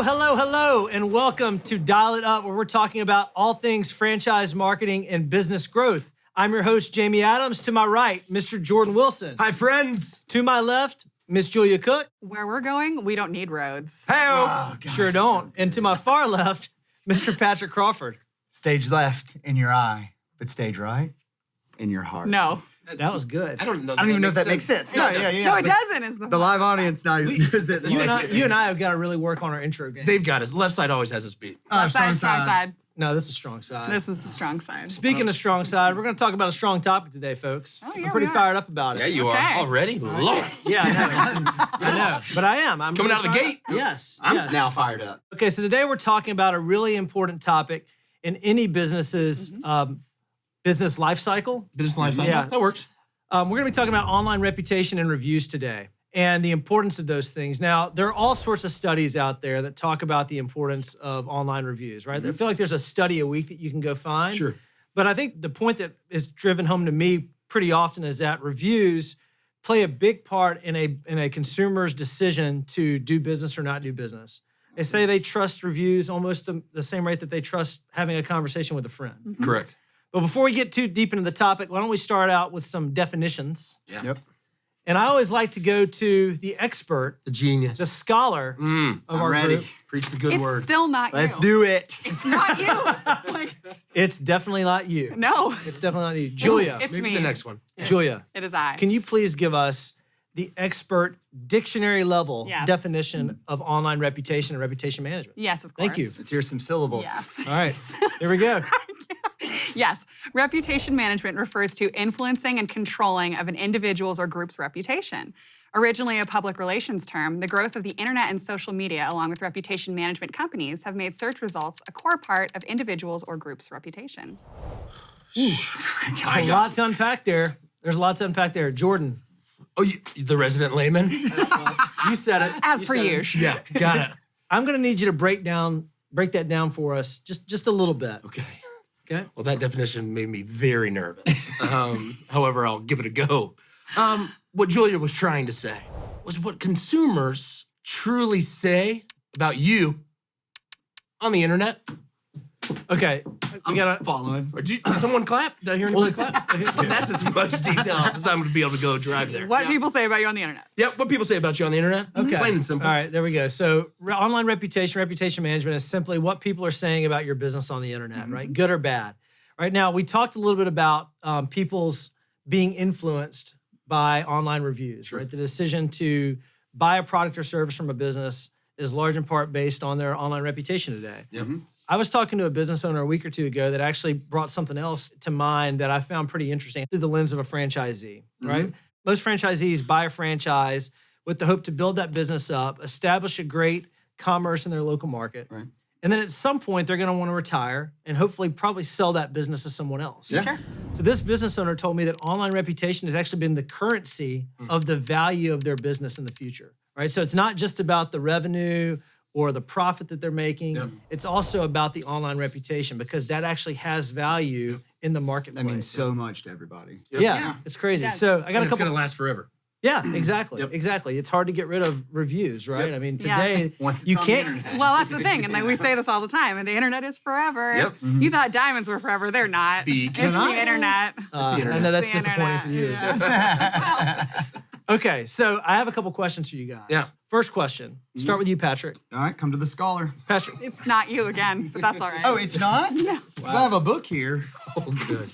Hello, and welcome to Dial It Up, where we're talking about all things franchise marketing and business growth. I'm your host, Jamie Adams. To my right, Mr. Jordan Wilson. Hi, friends. To my left, Miss Julia Cook. Where we're going, we don't need roads. Hey-o. Sure don't. So and to my far left, Mr. Patrick Crawford. Stage left in your eye, but stage right in your heart. No. That was good. I don't even know if that makes sense. No, yeah. No, it doesn't. Is The live audience now knows it. You and I have got to really work on our intro game. They've got us. Left side always has us beat. Left side, strong side. No, this is strong side. This is the strong side. Speaking of strong side, we're going to talk about a strong topic today, folks. Oh, yeah, I'm pretty we are. fired up about it. Yeah, you Okay. are already. Lord. Yeah, I know. But I am. I'm Coming really out of the fired gate. up. Yes. I'm yes. now fired up. Okay, so today we're talking about a really important topic in any business's business life cycle. Business life cycle. Yeah. That works. We're going to be talking about online reputation and reviews today and the importance of those things. Now, there are all sorts of studies out there that talk about the importance of online reviews, right? I feel like there's a study a week that you can go find. Sure. But I think the point that is driven home to me pretty often is that reviews play a big part in a consumer's decision to do business or not do business. They say they trust reviews almost the same rate that they trust having a conversation with a friend. Correct. But before we get too deep into the topic, why don't we start out with some definitions? Yeah. Yep. And I always like to go to the expert, The genius. the scholar of I'm our ready. group. Preach the good It's word. still not Let's you. do it. It's not you. Like, It's definitely not you. no. It's definitely not you. Julia, It's Maybe me. the next one. Julia, It is I. can you please give us the expert dictionary level Yes. definition of online reputation and reputation management? Yes, of course. Thank you. Let's hear some syllables. Yes. All right, here we go. Yes. Reputation management refers to influencing and controlling of an individual's or group's reputation. Originally a public relations term, the growth of the internet and social media, along with reputation management companies, have made search results a core part of individuals' or groups' reputation. There's a lot to unpack there. There's a lot to unpack there. Jordan, Oh, the resident layman? you said it. As You per said it. usual. Yeah, got it. I'm going to need you to break that down for us just a little bit. Okay. Okay? Well, that definition made me very nervous. However, I'll give it a go. What Julia was trying to say was what consumers truly say about you on the internet. Okay. We gotta. Following. Or did someone clap? Did I hear anyone clap? That's as much detail as I'm going to be able to go drive there. What people say about you on the internet. Yep, what people say about you on the internet. Okay. Plain and simple. All right, there we go. So online reputation management is simply what people are saying about your business on the internet, right? Good or bad. Right now, we talked a little bit about people's being influenced by online reviews, right? The decision to buy a product or service from a business is large in part based on their online reputation today. Yep. I was talking to a business owner a week or two ago that actually brought something else to mind that I found pretty interesting through the lens of a franchisee, right? Most franchisees buy a franchise with the hope to build that business up, establish a great commerce in their local market. Right. And then at some point, they're going to want to retire and hopefully probably sell that business to someone else. Yeah. Sure. So this business owner told me that online reputation has actually been the currency of the value of their business in the future, right? So it's not just about the revenue or the profit that they're making. Yep. It's also about the online reputation because that actually has value in the marketplace. That means so much to everybody. Yeah, it's crazy. It does. So I got And a it's couple. going to last forever. Yeah, exactly, Yep. exactly. It's hard to get rid of reviews, right? Yep. I mean, Yeah. today Once it's you on can't. the internet. Well, that's the thing. And like we say this all the time. And the internet is forever. Yep. You thought diamonds were forever. They're not. It's It's the internet. the internet. I know that's The disappointing for you. internet, as well. Okay, so I have a couple questions for you guys. Yeah. First question. Start with you, Patrick. All right, come to the scholar. Patrick. It's not you again, but that's all right. Oh, it's not? No. Because I have a book here Oh, good.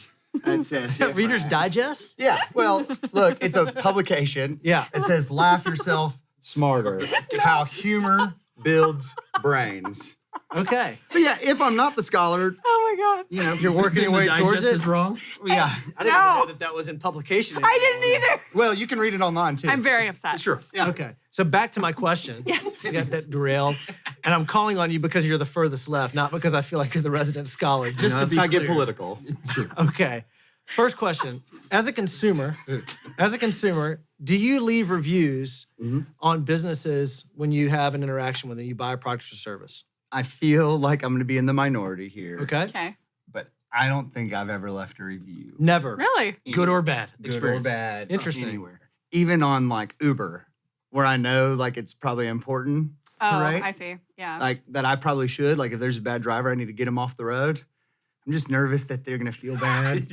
that says Reader's Digest? Yeah, well, look, it's a publication. Yeah. It says Laugh Yourself Smarter, How Humor Builds Brains. Okay. So yeah, if I'm not the scholar, Oh my God. you know, You're working your The way towards digest it? is wrong. yeah. I didn't No. even know that was in publication. I didn't either. Well, you can read it online too. I'm very upset. Sure. Yeah. Okay. So back to my question. Yes. I got that derailed. And I'm calling on you because you're the furthest left, not because I feel like you're the resident scholar. Just to Let's be not clear. get political. Okay. First question. As a consumer, do you leave reviews on businesses when you have an interaction with them, you buy a product or service? I feel like I'm going to be in the minority here. Okay. Okay. But I don't think I've ever left a review. Never. Really? Good or bad Good experience. or bad. Interesting. Anywhere. Even on like Uber, where I know like it's probably important. Oh, write. I see. Yeah. Like that I probably should. Like if there's a bad driver, I need to get him off the road. I'm just nervous that they're gonna feel bad.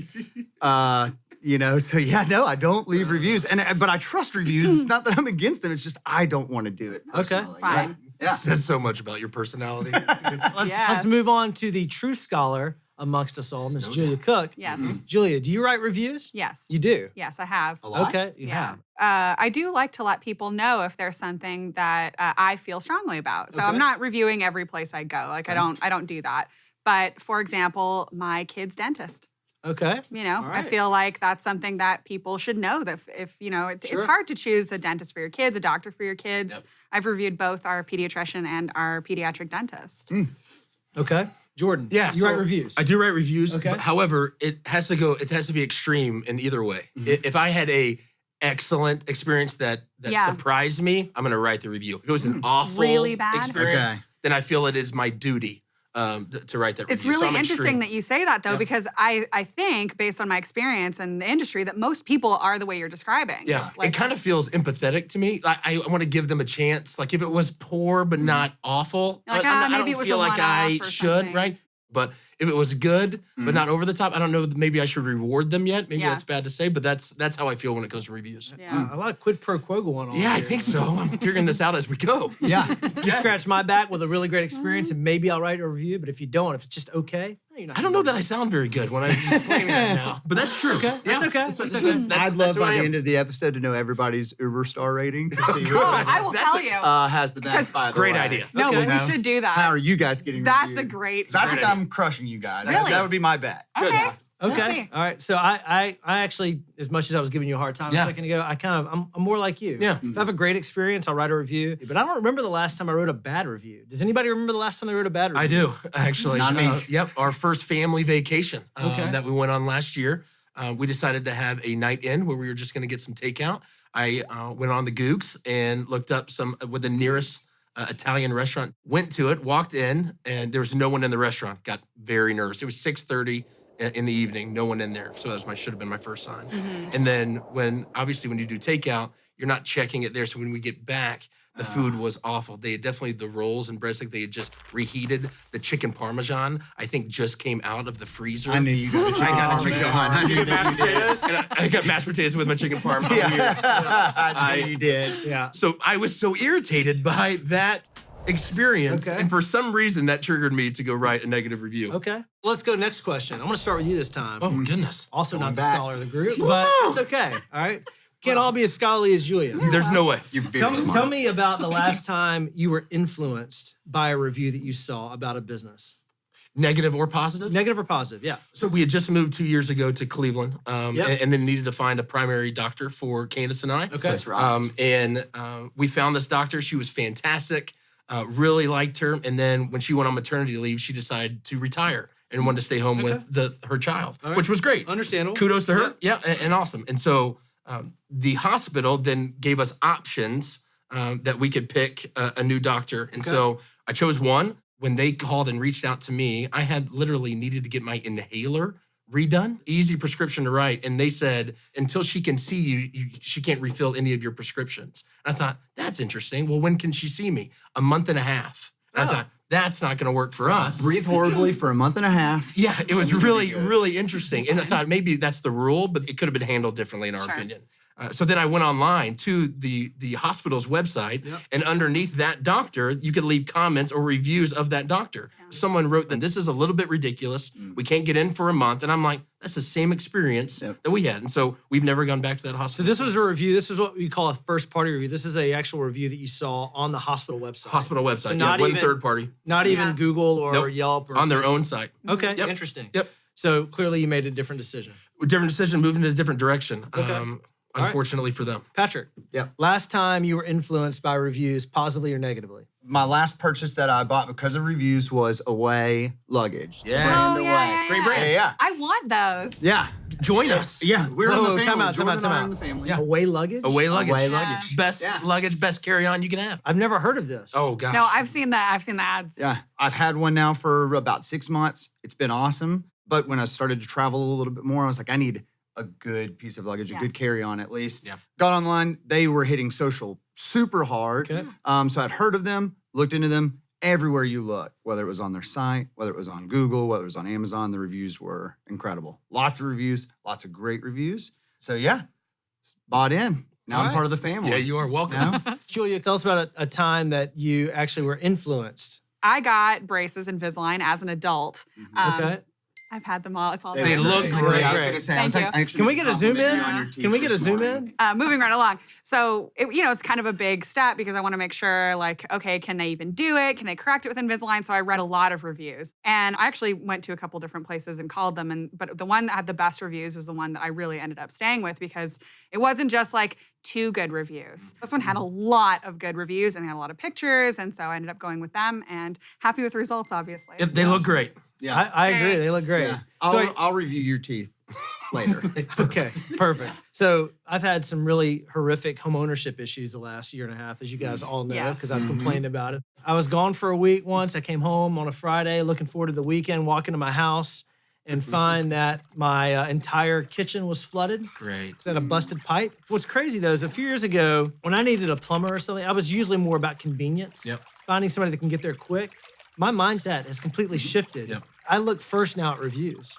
So yeah, no, I don't leave reviews. But I trust reviews. It's not that I'm against them. It's just I don't want to do it. Personally. Fine. Yeah. It says so much about your personality. Let's Yes. move on to the true scholar amongst us all, Miss Julia Cook. Yes. Julia, do you write reviews? Yes. You do? Yes, I have. A lot? Okay, you Yeah. have. I do like to let people know if there's something that I feel strongly about. So Okay. I'm not reviewing every place I go. Like I don't do that. But for example, my kid's dentist. Okay. I right. feel like that's something that people should know. That if Sure. it's hard to choose a dentist for your kids, a doctor for your kids. Yep. I've reviewed both our pediatrician and our pediatric dentist. Okay. Jordan, Yeah, you so write reviews. I do write reviews. Okay. But however, it has to be extreme in either way. If I had a excellent experience that Yeah. surprised me, I'm gonna write the review. If it was an awful Really bad? experience, Okay. then I feel it is my duty to write that review. It's So really I'm interesting extreme. that you say that, though, because I think, based on my experience in the industry, that most people are the way you're describing. Yeah, Like, it kind of feels empathetic to me. I want to give them a chance. Like if it was poor but not awful, Like, I maybe don't it was feel a like I one-off or should, something. right? But if it was good but not over the top, I don't know. Maybe I should reward them yet. Maybe Yeah. that's bad to say, but that's how I feel when it comes to reviews. yeah. A lot of quid pro quo going on. Yeah, I here. think so. I'm figuring this out as we go. Yeah. You scratch my back with a really great experience, and maybe I'll write a review. But if you don't, if it's just okay, you're not I don't know that I sound very good when I'm explaining that now, but that's true. Okay, that's Yeah. okay. It's That's okay. okay. That's I'd love who I by the am. end of the episode to know everybody's Uber star rating to see who Oh, I will tell you. has the best. By the Great way. idea. no, okay. we should do that. How are you guys getting? That's reviewed? a great. 'Cause I think Great I'm crushing you guys. Really? That would be my bet. Okay. We'll Okay. see. All right. So I actually, as much as I was giving you a hard time Yeah. a second ago, I'm more like you. Yeah. If I have a great experience, I'll write a review. But I don't remember the last time I wrote a bad review. Does anybody remember the last time they wrote a bad review? I do, actually. Not me. Yep, our first family vacation Okay. that we went on last year. We decided to have a night in where we were just going to get some takeout. I went on the Googs and looked up with the nearest Italian restaurant. Went to it, walked in, and there was no one in the restaurant. Got very nervous. It was 6:30 in the evening, no one in there. So that should have been my first sign. And then when you do takeout, you're not checking it there. So when we get back, the food was awful. They had definitely the rolls and breadsticks. They had just reheated. The chicken parmesan, I think, just came out of the freezer. I knew you got a chicken parmesan. I knew that you did. And I got mashed potatoes with my chicken parm. I knew you did. Yeah. So I was so irritated by that experience, Okay. and for some reason that triggered me to go write a negative review. Okay. Let's go next question. I'm going to start with you this time. Oh goodness, Also not the back. scholar of the group, but it's okay. All right. Can't all be as scholarly as Julia. there's no way. You're very smart. Tell me about the last time you were influenced by a review that you saw about a business. Negative or positive? Negative or positive? Yeah. So we had just moved 2 years ago to Cleveland, Yep. and then needed to find a primary doctor for Candace and I. Okay. That's right. And we found this doctor. She was fantastic. Really liked her. And then when she went on maternity leave, she decided to retire and wanted to stay home with her child, All right. which was great. Understandable. Kudos to her. Yeah, and awesome. And so the hospital then gave us options that we could pick a new doctor. And so I chose one. When they called and reached out to me, I had literally needed to get my inhaler redone. Easy prescription to write. And they said, until she can see you, she can't refill any of your prescriptions. And I thought, that's interesting. Well, when can she see me? A month and a half. And I thought, that's not going to work for us. Breathe horribly for a month and a half. Yeah, it was really interesting. And I thought maybe that's the rule, but it could have been handled differently in our Sure. opinion. So then I went online to the hospital's website, and underneath that doctor, you could leave comments or reviews of that doctor. Someone wrote that this is a little bit ridiculous. We can't get in for a month. And I'm like, that's the same experience that we had. And so we've never gone back to that So hospital. this was since. a review. This is what we call a first party review. This is a actual review that you saw on the hospital website. Hospital website. So Yeah, not wasn't even third party. Not even Yeah. Google or Nope. Yelp or On their Facebook. own site. Okay, Yep. interesting. Yep. So clearly you made a different decision. Different decision, moving in a different direction. right. Unfortunately for them. Patrick. Yep. Last time you were influenced by reviews, positively or negatively? My last purchase that I bought because of reviews was Away luggage. Yeah. Oh, Brand yeah, Away. yeah, Great yeah. brand. Yeah. I want those. Yeah. Join us. Yeah. We're in Whoa, the family. time out, Jordan and I are time in out. the family. Yeah. Away luggage? Away luggage. Away Yeah. luggage. Best Yeah. luggage, best carry-on you can have. I've never heard of this. Oh, gosh. No, I've seen that. I've seen the ads. Yeah. I've had one now for about 6 months. It's been awesome. But when I started to travel a little bit more, I was like, I need a good piece of luggage, a Yeah. good carry-on at least. Yeah. Got online. They were hitting social super hard. Okay. So I'd heard of them, looked into them. Everywhere you look, whether it was on their site, whether it was on Google, whether it was on Amazon, the reviews were incredible. Lots of reviews, lots of great reviews. So yeah, bought in. Now I'm part of the family. Yeah, you are welcome. You know? Julia, tell us about a time that you actually were influenced. I got braces Invisalign as an adult. Okay. I've had them all. It's all They there. look great. I was going to say, I was Thank you. actually Can we get a zoom in? complimenting you on your teeth Can we get a this zoom morning. in? Moving right along. So, it's kind of a big step because I want to make sure, like, okay, can they even do it? Can they correct it with Invisalign? So I read a lot of reviews. And I actually went to a couple different places and called them. But the one that had the best reviews was the one that I really ended up staying with because it wasn't just like 2 good reviews. This one had a lot of good reviews and had a lot of pictures. And so I ended up going with them and happy with the results, obviously. They look great. Yeah. I agree. They look great. Yeah. So I'll review your teeth later. okay, perfect. So I've had some really horrific home ownership issues the last year and a half, as you guys all know, Yes. because I've complained about it. I was gone for a week once. I came home on a Friday, looking forward to the weekend, walk into my house and find that my entire kitchen was flooded. Great. It's had a busted pipe. What's crazy though is a few years ago, when I needed a plumber or something, I was usually more about convenience, finding somebody that can get there quick. My mindset has completely shifted. Yep. I look first now at reviews,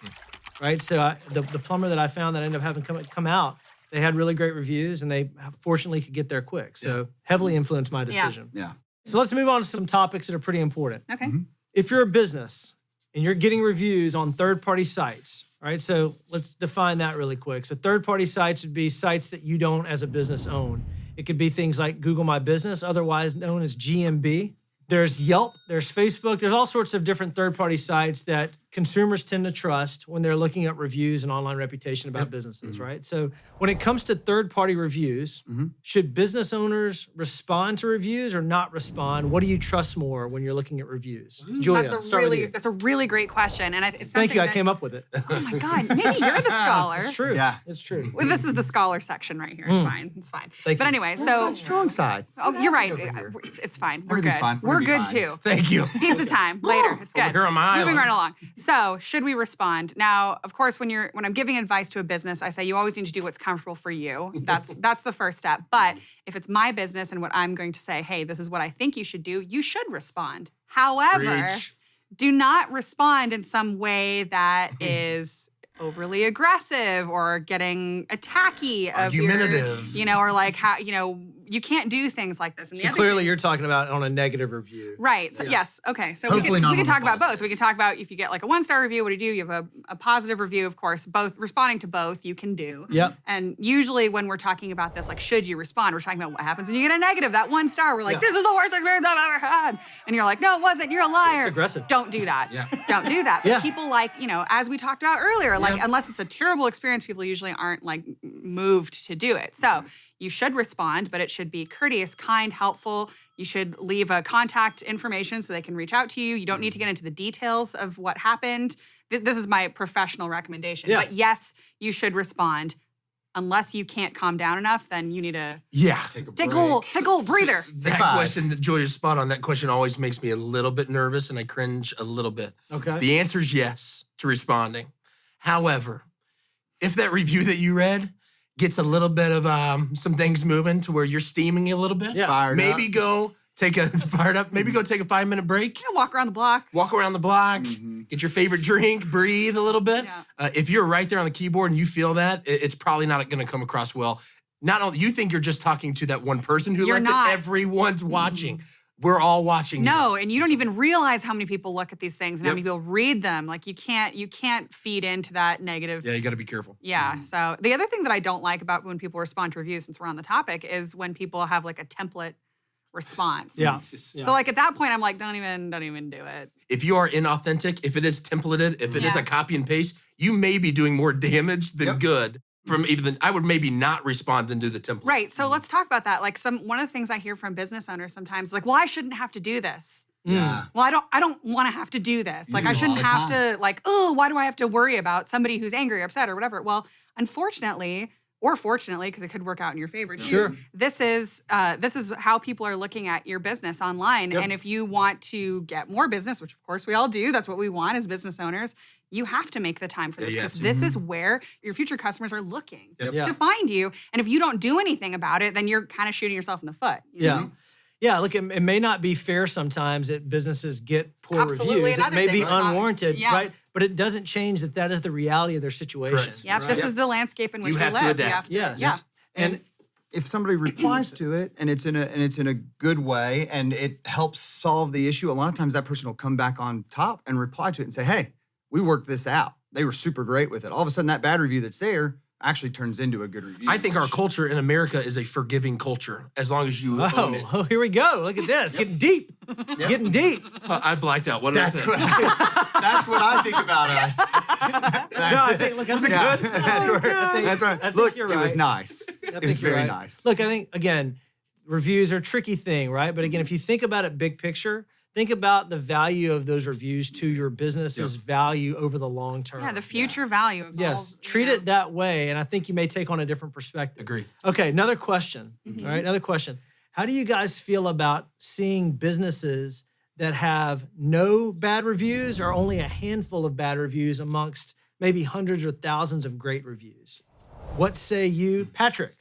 right? So the plumber that I found that I ended up having come out, they had really great reviews and they fortunately could get there quick. So heavily influenced my decision. Yeah. So let's move on to some topics that are pretty important. Okay. If you're a business and you're getting reviews on third-party sites, right? So let's define that really quick. So third-party sites would be sites that you don't as a business own. It could be things like Google My Business, otherwise known as GMB. There's Yelp, there's Facebook, there's all sorts of different third-party sites that consumers tend to trust when they're looking at reviews and online reputation about businesses, right? So when it comes to third-party reviews, should business owners respond to reviews or not respond? What do you trust more when you're looking at reviews? Julia, start with you. That's a really great question. And it's Thank you, I something came up with it. Oh my God, maybe you're the scholar. It's true. Yeah. It's true. Well, this is the scholar section right here. It's fine. It's fine. Thank but you. anyway, Where's so that strong side? oh, you're right. Over here. It's fine. We're Everything's good. fine. We're We're good gonna be too. Thank you. Pizza time later. It's good. Over here on my Moving island. right along. So, should we respond? Now, of course, when I'm giving advice to a business, I say you always need to do what's comfortable for you. That's the first step. But if it's my business and what I'm going to say, hey, this is what I think you should do, you should respond. However, Preach. do not respond in some way that is overly aggressive or getting attacky of Argumentative. or like how, you can't do things like this. And the So other clearly thing- you're talking about on a negative review. Right. So yes. Okay. So Hopefully we not can on talk the about both. positive. We can talk about if you get like a 1-star review, what do? You have a positive review, of course. Both responding to both you can do. Yep. And usually when we're talking about this, like should you respond, we're talking about what happens when you get a negative. That 1 star, we're like, Yeah. this is the worst experience I've ever had. And you're like, no, it wasn't. You're a liar. It's aggressive. Don't do that. Yeah. Don't do that. Yeah. But people like, as we talked about earlier, like Yeah. unless it's a terrible experience, people usually aren't like moved to do it. So you should respond, but it should be courteous, kind, helpful. You should leave a contact information so they can reach out to you. You don't need to get into the details of what happened. This is my professional recommendation. Yeah. But yes, you should respond. Unless you can't calm down enough, then you need to Yeah. take a little breather. That Five. question, Julia's spot on. That question always makes me a little bit nervous and I cringe a little bit. Okay. The answer is yes to responding. However, if that review that you read gets a little bit of some things moving to where you're steaming a little bit, Yeah. Fired maybe up. go take a fired up. Maybe go take a 5-minute break. Walk around the block. Walk around the block, get your favorite drink, breathe a little bit. Yeah. If you're right there on the keyboard and you feel that, it's probably not going to come across well. Not only you think you're just talking to that one person who You're liked not. it. Everyone's watching. We're all watching. No, and you don't even realize how many people look at these things and how Yep. many people read them. Like you can't feed into that negative. Yeah, you got to be careful. Yeah. So the other thing that I don't like about when people respond to reviews, since we're on the topic, is when people have like a template response. Yeah. So like at that point, I'm like, don't even do it. If you are inauthentic, if it is templated, if it is Yeah. a copy and paste, you may be doing more damage than Yep. good. From even I would maybe not respond than do the template. Right. So let's talk about that. Like one of the things I hear from business owners sometimes, like, well, I shouldn't have to do this. Yeah. Well, I don't want to have to do this. Like do I it shouldn't all the have time. to like, oh, why do I have to worry about somebody who's angry, upset, or whatever? Well, unfortunately, or fortunately, because it could work out in your favor too. Sure. This is how people are looking at your business online. Yep. And if you want to get more business, which of course we all do, that's what we want as business owners, you have to make the time for this you have because to. this is where your future customers are looking Yep. Yeah. to find you. And if you don't do anything about it, then you're kind of shooting yourself in the foot. you Yeah. know? Yeah, look, it may not be fair sometimes that businesses get poor Absolutely, reviews. It another may thing be that's not- unwarranted, yeah. right? But it doesn't change that is the reality of their situation. Correct. Yep, this is the landscape in which You we have to live. adapt. You have to, Yes. yeah. And if somebody replies to it and it's in a good way and it helps solve the issue, a lot of times that person will come back on top and reply to it and say, "Hey, we worked this out. They were super great with it." All of a sudden, that bad review that's there actually turns into a good review. I think our culture in America is a forgiving culture as long as you own it. Oh, here we go. Look at this. Getting deep. Getting deep. I blacked out. What did I say? That's what I think about us. No, I think, look, that's good. That's right. think Look, you're it was right. nice. I It think was you're very right. nice. Look, I think, again, reviews are a tricky thing, right? But again, if you think about it big picture, think about the value of those reviews to your business's value over the long term. Yeah, the future value of all, Yes, you treat know. it that way, and I think you may take on a different perspective. Agree. Okay, another question. All right, another question. How do you guys feel about seeing businesses that have no bad reviews or only a handful of bad reviews amongst maybe hundreds or thousands of great reviews? What say you, Patrick?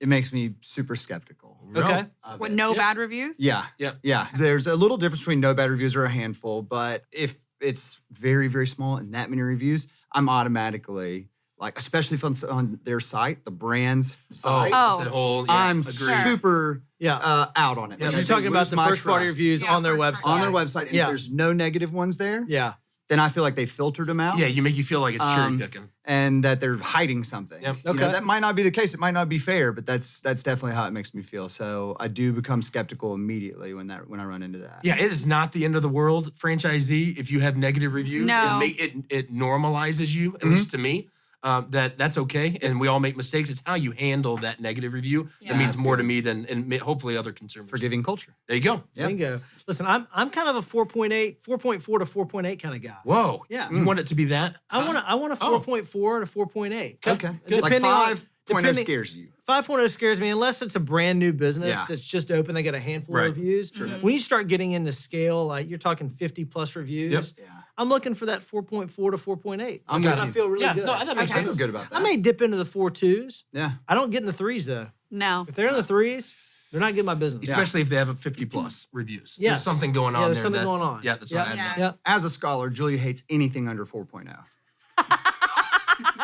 It makes me super skeptical. Okay. of What, it. no bad reviews? Yeah. Yep. Yeah. There's a little difference between no bad reviews or a handful, but if it's very, very small and that many reviews, I'm automatically like, especially if it's on their site, the brand's site, Oh. It's a whole, yeah, I'm agree. super Yeah. out on it. Yeah, Like, so you're I talking about lose the my first party trust reviews Yeah, on their first website. party. on their website. And Yeah. if there's no negative ones there, Yeah. then I feel like they filtered them out. Yeah, you make you feel like it's cherry Um, picking. And that they're hiding something. Yep. You know, Okay. that might not be the case. It might not be fair, but that's definitely how it makes me feel. So I do become skeptical immediately when I run into that. Yeah, it is not the end of the world, franchisee. If you have negative reviews, No. it normalizes you, at least to me. That's okay, and we all make mistakes. It's how you handle that negative review Yeah. that means That's more good. to me than and hopefully other consumers. Forgiving culture. There you go. Yep. Bingo. Listen, I'm kind of a 4.8, 4.4 to 4.8 kind of guy. Whoa. Yeah. You want it to be that? I want a Oh. 4.4 to 4.8. Okay. Depending Like on- 5.0 depending- scares you. 5.0 scares me unless it's a brand new business Yeah. that's just open. They got a handful Right. of reviews. When you start getting into scale, like you're talking 50 plus reviews, Yep. Yeah. I'm looking for that 4.4 to 4.8. I'm That's with when I you. feel really Yeah, good. no, that makes Okay. I feel sense. good about that. I may dip into the 4.2s. Yeah. I don't get in the 3s though. No. If they're in the 3s, they're not getting my business. Especially if they have a 50 plus reviews. Yes. There's something going on Yeah, there's there. something that- going on. Yeah, that's Yeah. not adding up. Yeah. Yeah, As a scholar, Julia hates anything under 4.0.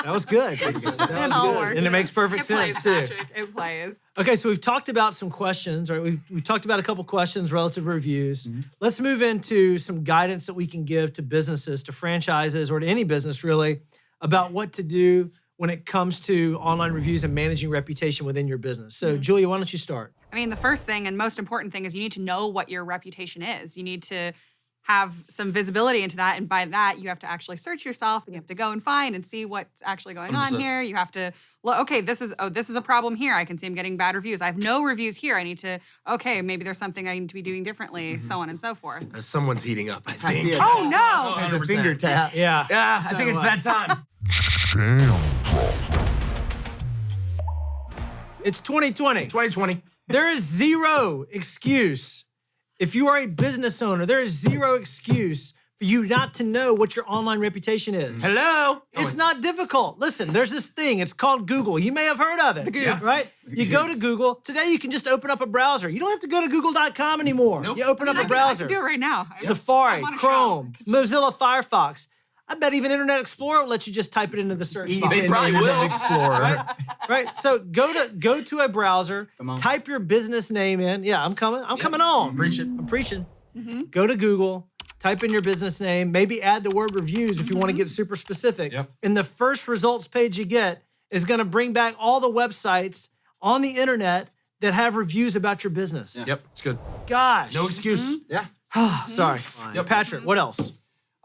that was good. That was It all good. worked. And it makes perfect It sense plays, too. Patrick. It plays. Okay, so we've talked about some questions, right? We've talked about a couple questions relative to reviews. Let's move into some guidance that we can give to businesses, to franchises, or to any business really, about what to do when it comes to online reviews and managing reputation within your business. So, Julia, why don't you start? I mean, the first thing and most important thing is you need to know what your reputation is. You need to have some visibility into that. And by that, you have to actually search yourself and you have to go and find and see what's actually going on 100%. here. You have to look, okay, this is a problem here. I can see I'm getting bad reviews. I have no reviews here. I need to, okay, maybe there's something I need to be doing differently, so on and so forth. Someone's heating up, I think. Yeah. Oh, no. As a 100%. finger tap. Yeah. Yeah, I think it's that time. It's 2020. 2020. There is zero excuse. If you are a business owner, there is zero excuse for you not to know what your online reputation is. Hello. It's not difficult. Listen, there's this thing. It's called Google. You may have heard of it, Yes. right? You go to Google. Today, you can just open up a browser. You don't have to go to google.com anymore. Nope. You open up I a can browser. do it right now. Safari, I'm on a Chrome, show. Mozilla Firefox. I bet even Internet Explorer will let you just type it into the search box. They probably will. Explorer. Right? So go to a browser, Come on. type your business name in. Yeah, I'm coming on. Preaching. I'm preaching. Go to Google, type in your business name, maybe add the word reviews if you want to get super specific. Yep. And the first results page you get is going to bring back all the websites on the internet that have reviews about your business. Yep, it's good. Gosh. No excuse. Yeah. Sorry. Patrick, what else?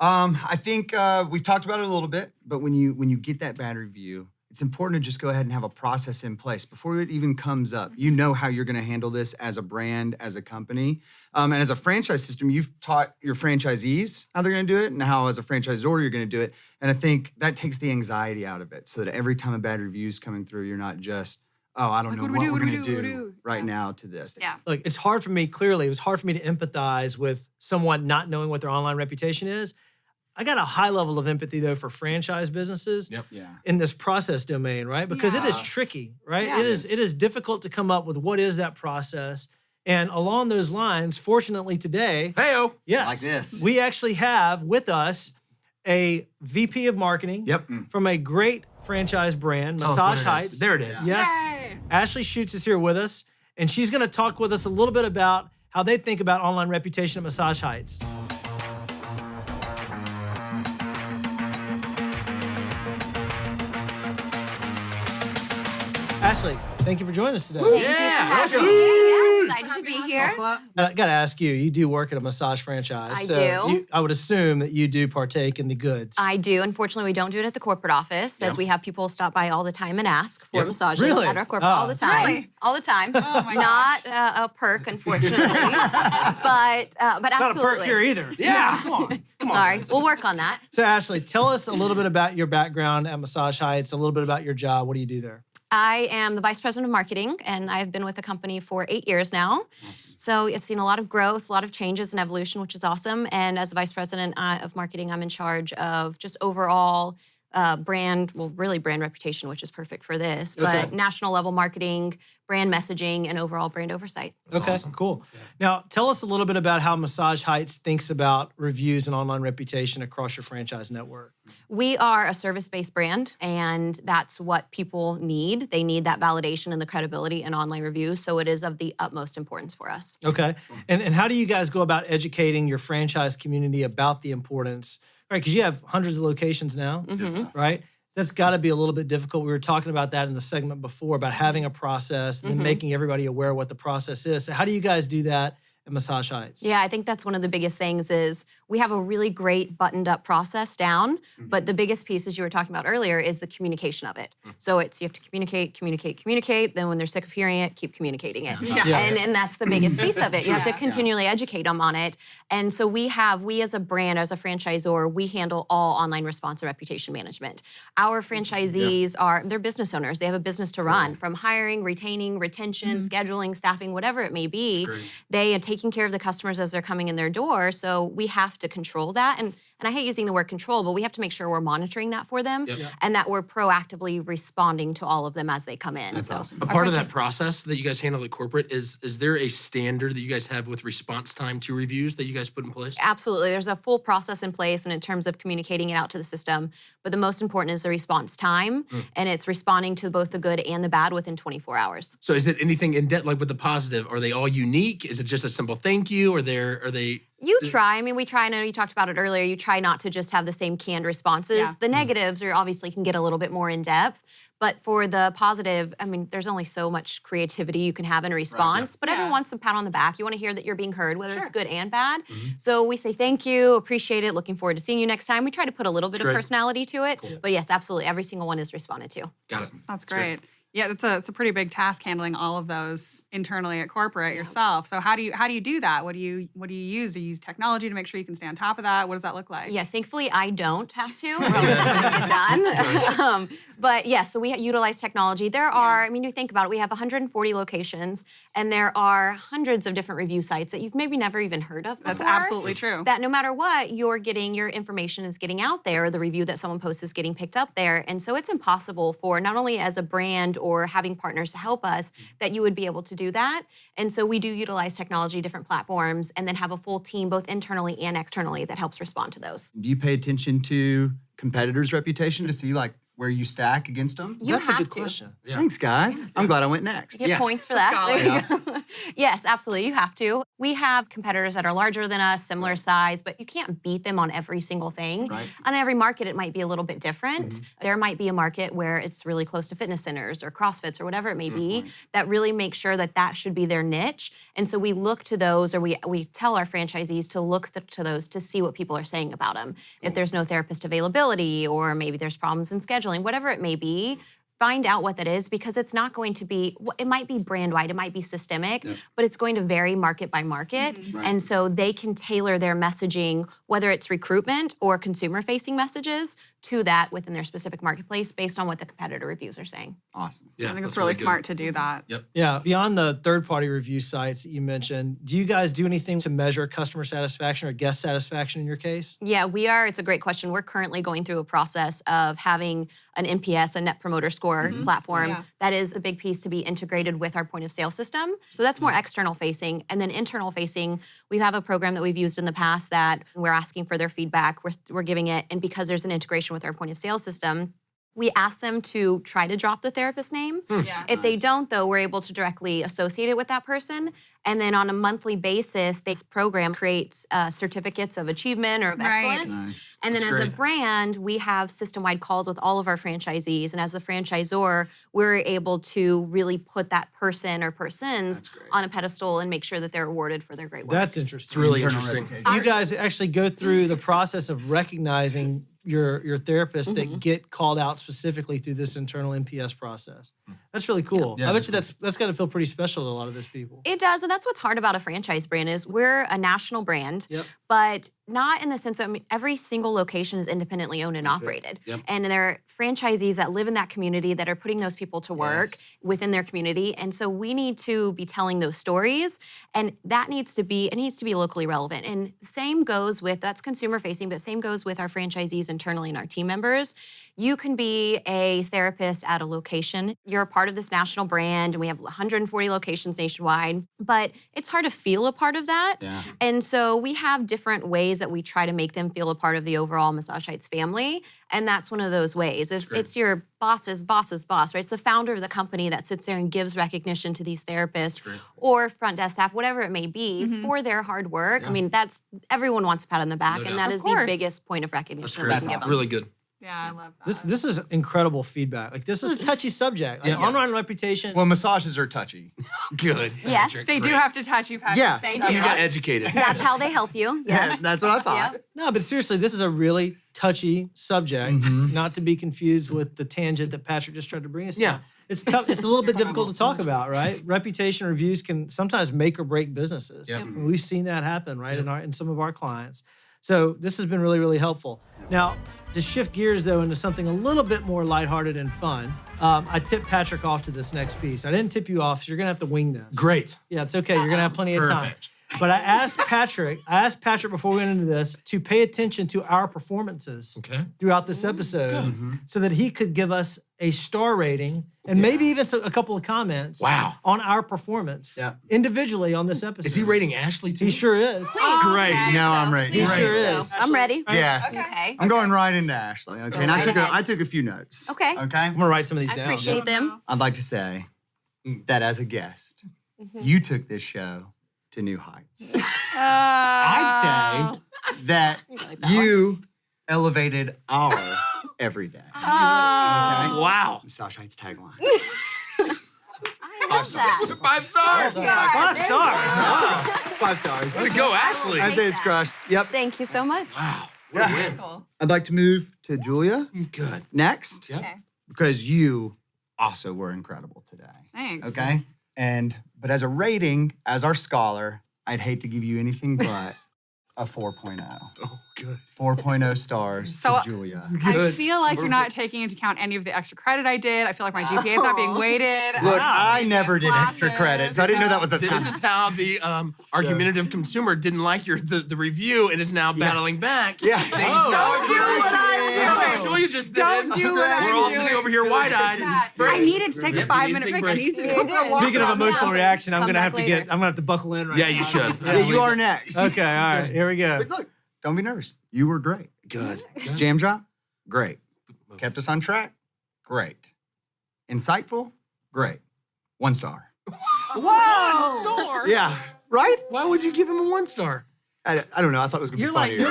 I think we've talked about it a little bit, but when you get that bad review, it's important to just go ahead and have a process in place before it even comes up. You know how you're going to handle this as a brand, as a company, and as a franchise system. You've taught your franchisees how they're going to do it, and how as a franchisor you're going to do it. And I think that takes the anxiety out of it, so that every time a bad review is coming through, you're not just, oh, I don't know what what do we do? we're What do going we to do? What do do we do? right now to this. Yeah. Look, it's hard for me, clearly, it was hard for me to empathize with someone not knowing what their online reputation is. I got a high level of empathy, though, for franchise businesses Yep. Yeah. in this process domain, right? Because it is Yeah. tricky, right? Yeah. It is difficult to come up with what is that process. And along those lines, fortunately today, Hey-o. yes, Like this. we actually have with us a VP of marketing Yep. from a great franchise brand, Tell us what Massage it is. Heights. There it is. Yes. Yay. Ashley Schuetz is here with us, and she's going to talk with us a little bit about how they think about online reputation at Massage Heights. Ashley, thank you for joining us today. Thank you for having me. Yeah, excited to be here. I got to ask you, you do work at a massage franchise. I so do. I would assume that you do partake in the goods. I do. Unfortunately, we don't do it at the corporate office, as we have people stop by all the time and ask for massages Really? at our corporate Oh. all the time. Really? All the time. Oh my Not a perk, unfortunately, but Not a absolutely. perk here either. Yeah. Come on. Sorry, we'll work on that. So Ashley, tell us a little bit about your background at Massage Heights, a little bit about your job. What do you do there? I am the vice president of marketing, and I've been with the company for 8 years now. So it's seen a lot of growth, a lot of changes and evolution, which is awesome. And as the vice president of marketing, I'm in charge of just overall brand, well, really brand reputation, which is perfect for this, but national level marketing, brand messaging, and overall brand oversight. Okay, cool. Now, tell us a little bit about how Massage Heights thinks about reviews and online reputation across your franchise network. We are a service-based brand, and that's what people need. They need that validation and the credibility in online reviews, so it is of the utmost importance for us. Okay. And how do you guys go about educating your franchise community about the importance, right? Because you have hundreds of locations now, right? That's got to be a little bit difficult. We were talking about that in the segment before about having a process and then making everybody aware of what the process is. So how do you guys do that at Massage Heights? Yeah, I think that's one of the biggest things is we have a really great buttoned up process down, but the biggest piece, as you were talking about earlier, is the communication of it. So it's you have to communicate. Then when they're sick of hearing it, keep communicating it. Yeah. And that's the biggest piece of it. You have to continually educate them on it. And so we as a brand, as a franchisor, we handle all online response and reputation management. Our franchisees they're business owners. They have a business to run from hiring, retaining, retention, scheduling, staffing, whatever it may be. They are taking care of the customers as they're coming in their door. So we have to control that. And I hate using the word control, but we have to make sure we're monitoring that for them and that we're proactively responding to all of them as they come in. That's awesome. A part of that process that you guys handle at corporate is there a standard that you guys have with response time to reviews that you guys put in place? Absolutely. There's a full process in place and in terms of communicating it out to the system. But the most important is the response time. And it's responding to both the good and the bad within 24 hours. So is it anything in depth, like with the positive? Are they all unique? Is it just a simple thank you? Are they? You try. I mean, we try. I know you talked about it earlier. You try not to just have the same canned responses. Yeah. The negatives are obviously can get a little bit more in depth. But for the positive, I mean, there's only so much creativity you can have in a response. But everyone wants a pat on the back. You want to hear that you're being heard, whether it's good and bad. So we say thank you, appreciate it, looking forward to seeing you next time. We try to put a little bit of great. personality to it. But yes, absolutely, every single one is responded to. Got it. That's great. Yeah, it's a pretty big task handling all of those internally at corporate yourself. So how do you do that? What do you use? Do you use technology to make sure you can stay on top of that? What does that look like? Yeah, thankfully I don't have to. Get done. But yeah, so we utilize technology. There are, I mean, you think about it, we have 140 locations, and there are hundreds of different review sites that you've maybe never even heard of before. That's absolutely true. That no matter what, your information is getting out there, the review that someone posts is getting picked up there. And so it's impossible for not only as a brand or having partners to help us that you would be able to do that. And so we do utilize technology, different platforms, and then have a full team, both internally and externally, that helps respond to those. Do you pay attention to competitors' reputation to see like where you stack against them? You That's have a good to. question. Yeah. Thanks, guys. I'm glad I went next. Get points for that. Scholar. There you go. Yes, absolutely. You have to. We have competitors that are larger than us, similar size, but you can't beat them on every single thing. Right. On every market, it might be a little bit different. There might be a market where it's really close to fitness centers or CrossFits or whatever it may be that really make sure that that should be their niche. And so we look to those, or we tell our franchisees to look to those to see what people are saying about them. If there's no therapist availability, or maybe there's problems in scheduling, whatever it may be, find out what that is, because it's not going to be, it might be brand wide, it might be systemic, but it's going to vary market by market. And so they can tailor their messaging, whether it's recruitment or consumer facing messages, to that within their specific marketplace based on what the competitor reviews are saying. Awesome. Yeah, I think it's that's really good. smart to do that. Yep. Yeah, beyond the third-party review sites that you mentioned, do you guys do anything to measure customer satisfaction or guest satisfaction in your case? Yeah, we are. It's a great question. We're currently going through a process of having an NPS, a Net Promoter Score platform. Yeah. That is a big piece to be integrated with our point of sale system. So that's more external facing. And then internal facing, we have a program that we've used in the past that we're asking for their feedback. We're giving it. And because there's an integration with our point of sale system, we ask them to try to drop the therapist name. Yeah. If they don't, though, we're able to directly associate it with that person. And then on a monthly basis, this program creates certificates of achievement or of Right. excellence. Nice. And then That's as a great. brand, we have system-wide calls with all of our franchisees. And as a franchisor, we're able to really put that person or persons That's great. on a pedestal and make sure that they're awarded for their great work. That's It's interesting. really Internal interesting. reputation. You guys actually go through the process of recognizing your therapists that get called out specifically through this internal NPS process. That's really cool. Yeah, I bet that's you that's got to feel pretty special to a lot of those people. It does, and that's what's hard about a franchise brand is we're a national brand, Yep. but not in the sense of every single location is independently owned and operated. Yep. And there are franchisees that live in that community that are putting those people to work Yes. within their community. And so we need to be telling those stories, and it needs to be locally relevant. And same goes with, that's consumer facing, but same goes with our franchisees internally and our team members. You can be a therapist at a location. You're a part of this national brand, and we have 140 locations nationwide, but it's hard to feel a part of that. Yeah. And so we have different ways that we try to make them feel a part of the overall Massage Heights family. And that's one of those ways. It's your boss's boss's boss, right? It's the founder of the company that sits there and gives recognition to these therapists or front desk staff, whatever it may be, for their hard work. I mean, everyone wants a pat on the back, No and doubt. that Of is the course. biggest point of That's recognition great. we That's can give them. really good. Yeah, I love that. This is incredible feedback. Like this is a touchy subject. Like, Yeah. online reputation. Well, massages are touchy. Good. Yes. Patrick. They do Great. have to touch you, Patrick. Yeah. Thank You you. got educated. That's how they help you. Yes. That's what I thought. Yep. No, but seriously, this is a really touchy subject, not to be confused with the tangent that Patrick just tried to bring us Yeah. down. It's tough. It's a little bit difficult to talk about, right? Reputation reviews can sometimes make or break businesses. Yep. And we've seen that happen, right, in some of our clients. So this has been really, really helpful. Now, to shift gears though into something a little bit more lighthearted and fun, I tipped Patrick off to this next piece. I didn't tip you off, so you're gonna have to wing this. Great. Yeah, it's okay. You're gonna have plenty of time. Perfect. But I asked Patrick before we went into this to pay attention to our performances Okay. throughout this episode so that he could give us a star rating and maybe even a couple of comments Wow. on our performance Yeah. individually on this episode. Is he rating Ashley too? He sure is. Great. Okay. Now I'm ready. He Great. sure is. I'm ready. Yes. Okay. I'm going right into Ashley. Okay. And Right ahead. I took a few notes. Okay. Okay. I'm gonna write some of these I down. appreciate them. I'd like to say that as a guest, you took this show to new heights. I'd say that you elevated our everyday. Okay? Wow. Massage Heights tagline. I love that. 5 stars. 5 stars. Wow. 5 stars. Way to go, Ashley. I'd say it's crushed. Yep. Thank you so much. Wow. What a win. Cool. I'd like to move to Julia Good. next Yep. Okay. because you also were incredible today. Thanks. Okay? But as a rating, as our scholar, I'd hate to give you anything but a 4.0. Oh, good. 4.0 stars So- to Julia. I Good. feel like you're not taking into account any of the extra credit I did. I feel like my GPA is not being weighted. Look, I'm I taking never did extra classes. credit, so I didn't know that was the This thing. is how the argumentative consumer didn't like the review and is now battling back. Yeah. Things Oh, don't do what I'm doing. Julia just did. Don't do what I'm We're all doing. sitting over here wide-eyed. I needed to take a Yep, 5-minute you need to break. I take need to go for a walk. Speaking of around the emotional house. reaction, I'm Come gonna back have to later. I'm gonna have to buckle in right Yeah, now. you should. Yeah, you are next. Okay, all right, here we go. But look, don't be nervous. You were great. Good. Jam drop, great. Kept us on track, great. Insightful, great. 1 star. Whoa! Star? Yeah, right? Why would you give him a 1 star? I don't know. I thought it was going to be funnier.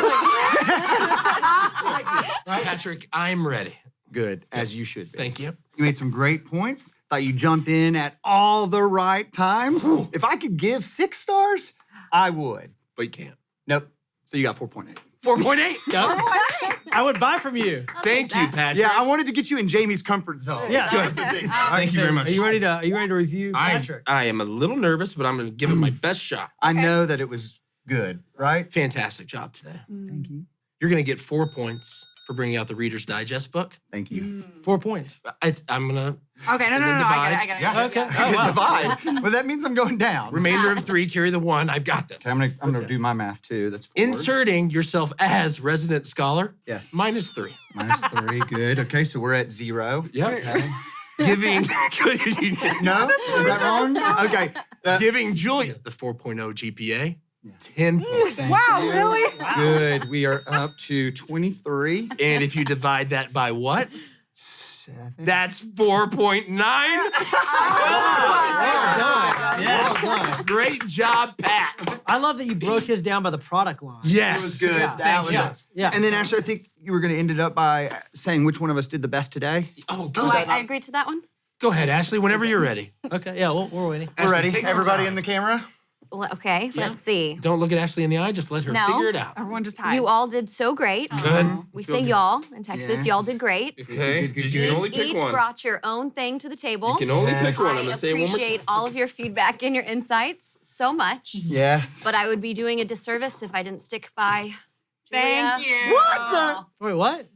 Patrick, I'm ready. Good, as you should be. Thank you. You made some great points. Thought you jumped in at all the right times. If I could give 6 stars, I would. But you can't. Nope. So you got 4.8. 4.8. Yep. I would buy from you. Thank you, Patrick. Yeah, I wanted to get you in Jamie's comfort zone. Yeah. Good. Thank you very much. Are you ready to review Patrick? I am a little nervous, but I'm going to give it my best shot. I know that it was good, right? Fantastic job today. Thank you. you're going to get 4 points for bringing out the Reader's Digest book. Thank you. 4 points. I'm going to Okay, no, I get it. Yeah. Okay. You can divide. Well, that means I'm going down. remainder of 3, carry the 1. I've got this. Okay, I'm gonna do my math too. That's 4. Inserting yourself as resident scholar. Yes. -3. -3. Good. Okay, so we're at 0. Yep. Okay. Giving No? Is that wrong? Okay. giving Julia the 4.0 GPA. 10 points. Wow, really? Good. We are up to 23. And if you divide that by what? 7. That's 4.9. Well done. Yes. Well done. Great job, Pat. I love that you broke his down by the product line. Yes. It was good. Yeah. That was Yeah. it. Yeah. And then, Ashley, I think you were going to end it up by saying which one of us did the best today. Oh, go Oh, ahead. I agreed to that one. Go ahead, Ashley, whenever you're ready. Okay, yeah, we're waiting. We're Ashley, ready. take your Everybody time. in the camera? Well, okay, Yeah. let's see. Don't look at Ashley in the eye. Just let her No. figure it out. Everyone just hide. You all did so great. Good. We Feel say good. y'all in Texas. Yes. Y'all did great. Okay. Good, good, You good. can only pick Each one. brought your own thing to the table. You can only Yes. pick one. I'm I going to say it one more time. appreciate all of your feedback and your insights so much. Yes. But I would be doing a disservice if I didn't stick by Thank Julia. you. What Wait, what?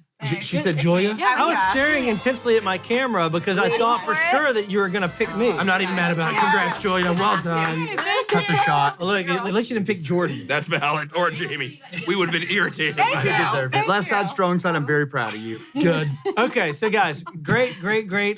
She said Julia? Yeah, I was yeah. staring intensely at my camera because I Waiting thought for for it? sure that you were gonna pick me. I'm not even mad about it. Congrats, Julia. Well done. Cut the shot. Well, look, at least you didn't pick Jordan. That's valid. Or Jamie. We would have been irritated. by You that. deserve it. Left side, strong side. I'm very proud of you. Good. Okay, so guys, great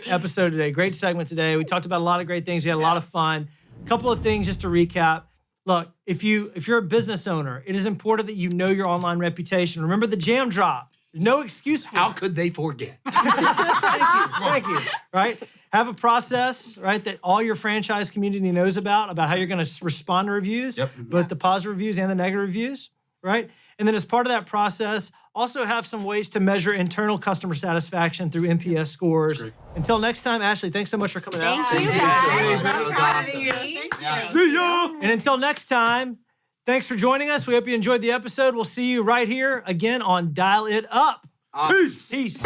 episode today. Great segment today. We talked about a lot of great things. We had a lot of fun. A couple of things just to recap. Look, if you're a business owner, it is important that you know your online reputation. Remember the jam drop. No excuse for How it. could they forget? Thank you. Right? Have a process, right, that all your franchise community knows about how you're going to respond to reviews, both the positive reviews and the negative reviews, right? And then as part of that process, also have some ways to measure internal customer satisfaction through NPS scores. Until next time, Ashley, thanks so much for coming out. Thank you, guys. That was awesome. See ya. And until next time, thanks for joining us. We hope you enjoyed the episode. We'll see you right here again on Dial It Up. Peace. Peace.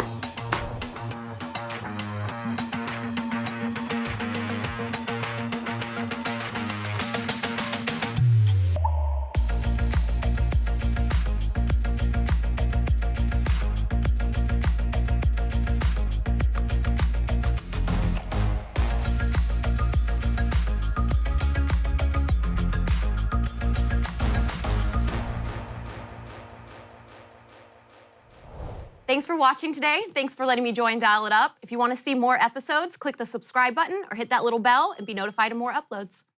Thanks for watching today. Thanks for letting me join Dial It Up. If you want to see more episodes, click the subscribe button or hit that little bell and be notified of more uploads.